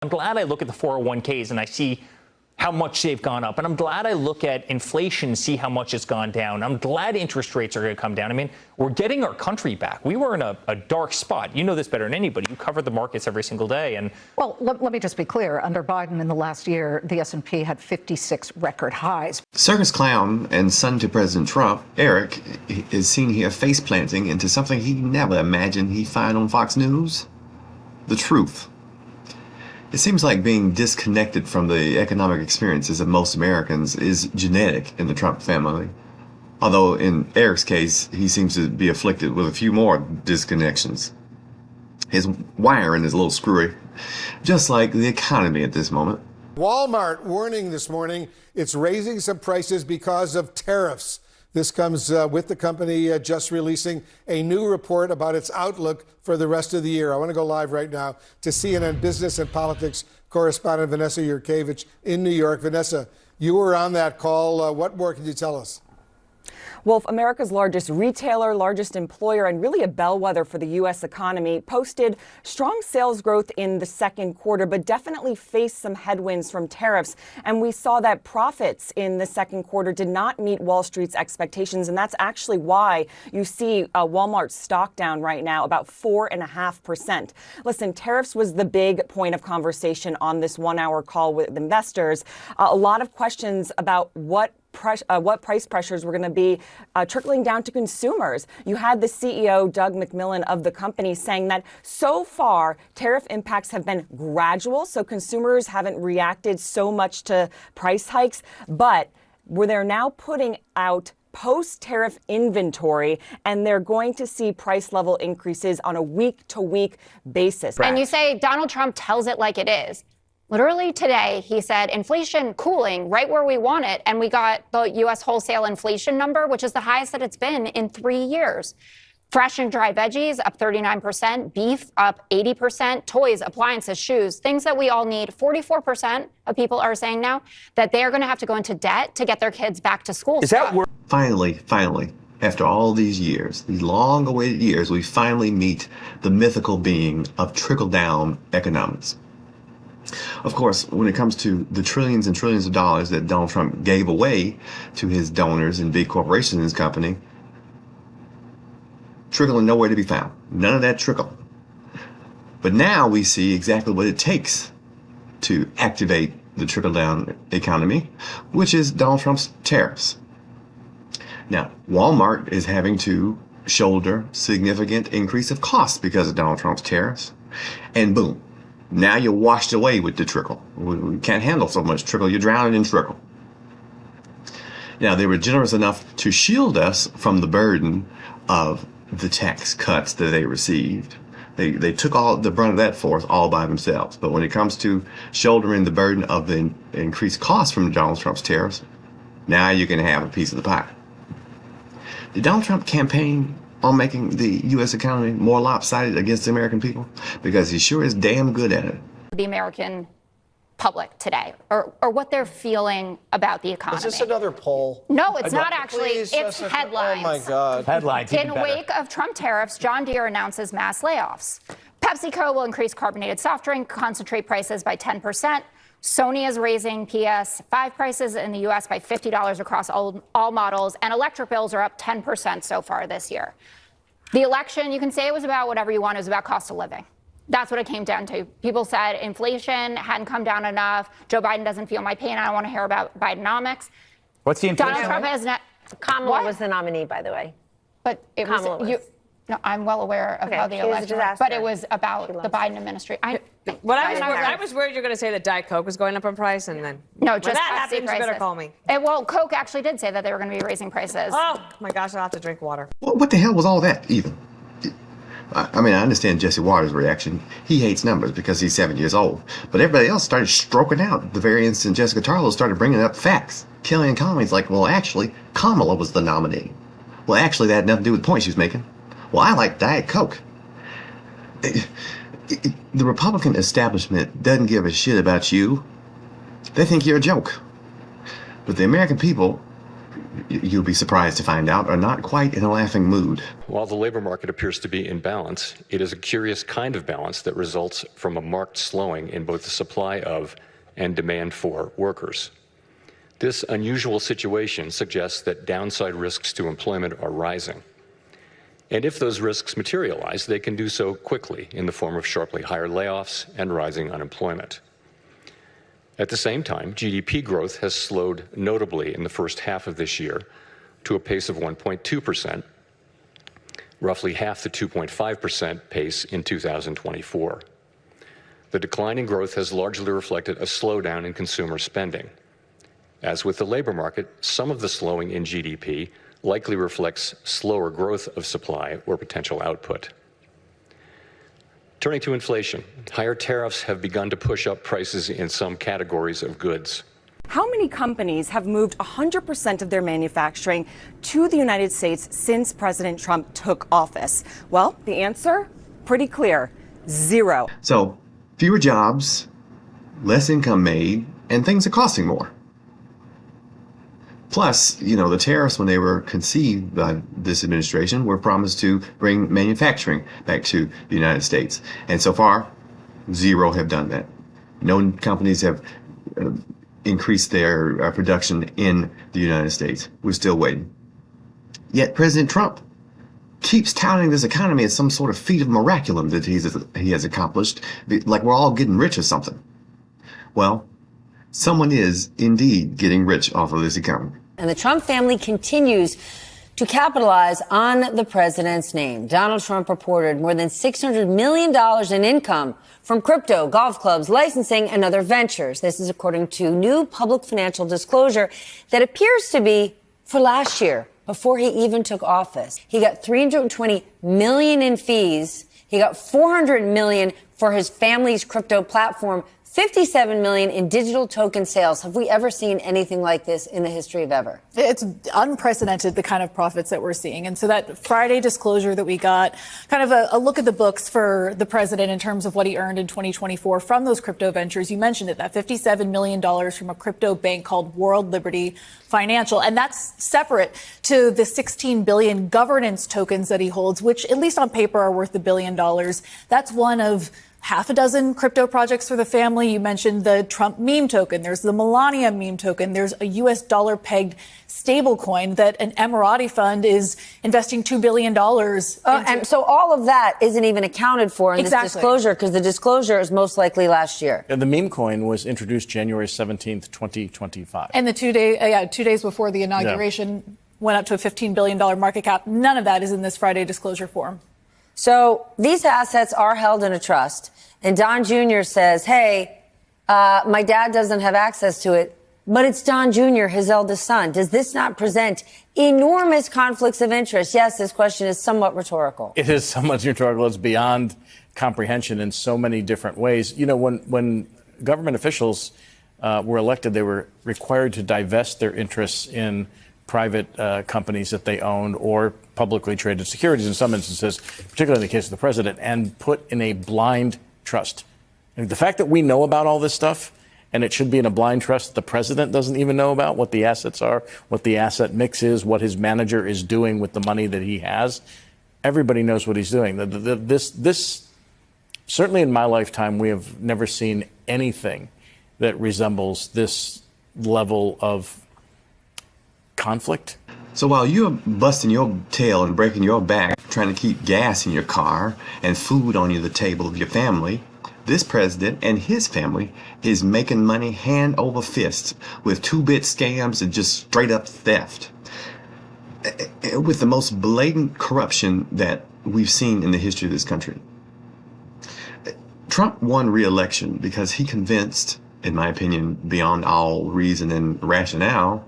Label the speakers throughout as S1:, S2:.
S1: I'm glad I look at the 401ks and I see how much they've gone up. And I'm glad I look at inflation and see how much it's gone down. I'm glad interest rates are going to come down. I mean, we're getting our country back. We were in a dark spot. You know this better than anybody. You cover the markets every single day. And
S2: well, let me just be clear. Under Biden in the last year, the S&P had 56 record highs.
S3: Circus clown and son to President Trump, Eric, is seen here face planting into something he never imagined he'd find on Fox News: the truth. It seems like being disconnected from the economic experiences of most Americans is genetic in the Trump family. Although in Eric's case, he seems to be afflicted with a few more disconnections. His wiring is a little screwy, just like the economy at this moment.
S4: Walmart warning this morning it's raising some prices because of tariffs. This comes with the company just releasing a new report about its outlook for the rest of the year. I want to go live right now to CNN business and politics correspondent Vanessa Yurkevich in New York. Vanessa, you were on that call. What more can you tell us?
S5: Well, America's largest retailer, largest employer, and really a bellwether for the U.S. economy, posted strong sales growth in the second quarter, but definitely faced some headwinds from tariffs. And we saw that profits in the second quarter did not meet Wall Street's expectations. And that's actually why you see Walmart's stock down right now about 4.5%. Listen, tariffs was the big point of conversation on this 1-hour call with investors. A lot of questions about what price pressures were going to be trickling down to consumers. You had the CEO, Doug McMillon, of the company saying that so far tariff impacts have been gradual, so consumers haven't reacted so much to price hikes, but where they're now putting out post-tariff inventory, and they're going to see price level increases on a week-to-week basis.
S6: And you say Donald Trump tells it like it is. Literally today, he said inflation cooling right where we want it. And we got the U.S. wholesale inflation number, which is the highest that it's been in 3 years. Fresh and dry veggies up 39%, beef up 80%, toys, appliances, shoes, things that we all need. 44% of people are saying now that they are going to have to go into debt to get their kids back to school.
S3: Finally, after all these years, these long-awaited years, we finally meet the mythical being of trickle-down economics. Of course, when it comes to the trillions and trillions of dollars that Donald Trump gave away to his donors and big corporations in his company, trickling nowhere to be found. None of that trickle. But now we see exactly what it takes to activate the trickle-down economy, which is Donald Trump's tariffs. Now, Walmart is having to shoulder significant increase of costs because of Donald Trump's tariffs. And boom. Now you're washed away with the trickle. We can't handle so much trickle. You're drowning in trickle. Now, they were generous enough to shield us from the burden of the tax cuts that they received. They took all the brunt of that for us all by themselves. But when it comes to shouldering the burden of the increased costs from Donald Trump's tariffs, now you can have a piece of the pie. Did Donald Trump campaign on making the U.S. economy more lopsided against the American people? Because he sure is damn good at it.
S6: The American public today, or what they're feeling about the economy.
S7: Is this another poll?
S6: No, it's not actually.
S7: Please,
S6: it's headlines.
S7: Oh, my God.
S1: Headlines.
S6: In wake of Trump tariffs, John Deere announces mass layoffs. PepsiCo will increase carbonated soft drink concentrate prices by 10%. Sony is raising PS5 prices in the U.S. by $50 across all models, and electric bills are up 10% so far this year. The election, you can say it was about whatever you want, it was about cost of living. That's what it came down to. People said inflation hadn't come down enough. Joe Biden doesn't feel my pain. I don't want to hear about Bidenomics.
S1: What's the inflation?
S6: Donald Trump has not.
S8: Kamala was the nominee, by the way.
S6: But it
S8: Kamala
S6: was. No, I'm well aware of how the election went, but it was about the Biden administration. I
S9: was worried you were going to say that Diet Coke was going up in price, and then
S6: no,
S9: when
S6: just
S9: that happens, you better call me.
S6: Well, Coke actually did say that they were going to be raising prices.
S9: Oh my gosh, I'll have to drink water.
S3: What the hell was all that even? I mean, I understand Jesse Waters' reaction. He hates numbers because he's 7 years old. But everybody else started stroking out. The very instant Jessica Tarlow started bringing up facts. Kellyanne Conway's like, well, actually, Kamala was the nominee. Well, actually, that had nothing to do with the point she was making. Well, I like Diet Coke. The Republican establishment doesn't give a shit about you. They think you're a joke. But the American people, you'll be surprised to find out, are not quite in a laughing mood.
S7: While the labor market appears to be in balance, it is a curious kind of balance that results from a marked slowing in both the supply of and demand for workers. This unusual situation suggests that downside risks to employment are rising. And if those risks materialize, they can do so quickly in the form of sharply higher layoffs and rising unemployment. At the same time, GDP growth has slowed notably in the first half of this year to a pace of 1.2%, roughly half the 2.5% pace in 2024. The decline in growth has largely reflected a slowdown in consumer spending. As with the labor market, some of the slowing in GDP likely reflects slower growth of supply or potential output. Turning to inflation, higher tariffs have begun to push up prices in some categories of goods.
S5: How many companies have moved 100% of their manufacturing to the United States since President Trump took office? Well, the answer, pretty clear, 0.
S3: So, fewer jobs, less income made, and things are costing more. Plus, the tariffs, when they were conceived by this administration, were promised to bring manufacturing back to the United States. And so far, 0 have done that. No companies have increased their production in the United States. We're still waiting. Yet President Trump keeps touting this economy as some sort of feat of miraculum that he has accomplished, like we're all getting rich or something. Well, someone is indeed getting rich off of this economy.
S10: And the Trump family continues to capitalize on the president's name. Donald Trump reported more than $600 million in income from crypto, golf clubs, licensing, and other ventures. This is according to new public financial disclosure that appears to be for last year, before he even took office. He got $320 million in fees. He got $400 million for his family's crypto platform, $57 million in digital token sales. Have we ever seen anything like this in the history of ever?
S11: It's unprecedented, the kind of profits that we're seeing. And so that Friday disclosure that we got, kind of a look at the books for the president in terms of what he earned in 2024 from those crypto ventures. You mentioned it, that $57 million from a crypto bank called World Liberty Financial. And that's separate to the 16 billion governance tokens that he holds, which at least on paper are worth $1 billion. That's one of half a dozen crypto projects for the family. You mentioned the Trump meme token. There's the Melania meme token. There's a US dollar pegged stable coin that an Emirati fund is investing $2 billion into.
S10: And so all of that isn't even accounted for in this disclosure, because the disclosure is most likely last year.
S12: And the meme coin was introduced January 17th, 2025.
S11: And the 2 days before the inauguration went up to a $15 billion market cap. None of that is in this Friday disclosure form.
S10: So these assets are held in a trust. And Don Jr. says, hey, my dad doesn't have access to it, but it's Don Jr., his eldest son. Does this not present enormous conflicts of interest? Yes, this question is somewhat rhetorical.
S12: It is somewhat rhetorical. It's beyond comprehension in so many different ways. When government officials were elected, they were required to divest their interests in private companies that they owned or publicly traded securities in some instances, particularly in the case of the president, and put in a blind trust. And the fact that we know about all this stuff, and it should be in a blind trust the president doesn't even know about, what the assets are, what the asset mix is, what his manager is doing with the money that he has. Everybody knows what he's doing. This certainly in my lifetime, we have never seen anything that resembles this level of conflict.
S3: So while you're busting your tail and breaking your back trying to keep gas in your car and food on the table of your family, this president and his family is making money hand over fist with 2-bit scams and just straight up theft, with the most blatant corruption that we've seen in the history of this country. Trump won re-election because he convinced, in my opinion, beyond all reason and rationale,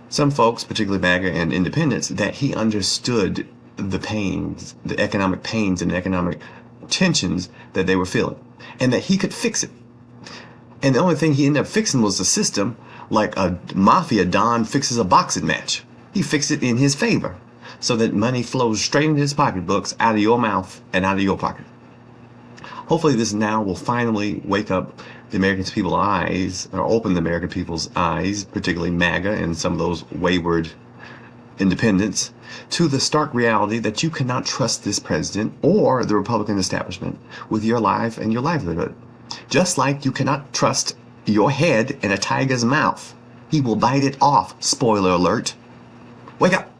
S3: some folks, particularly MAGA and independents, that he understood the pains, the economic pains and economic tensions that they were feeling, and that he could fix it. And the only thing he ended up fixing was the system, like a mafia don fixes a boxing match. He fixed it in his favor so that money flows straight into his pocketbooks, out of your mouth and out of your pocket. Hopefully this now will finally wake up the American people's eyes, or open the American people's eyes, particularly MAGA and some of those wayward independents, to the stark reality that you cannot trust this president or the Republican establishment with your life and your livelihood. Just like you cannot trust your head in a tiger's mouth. He will bite it off, spoiler alert. Wake up!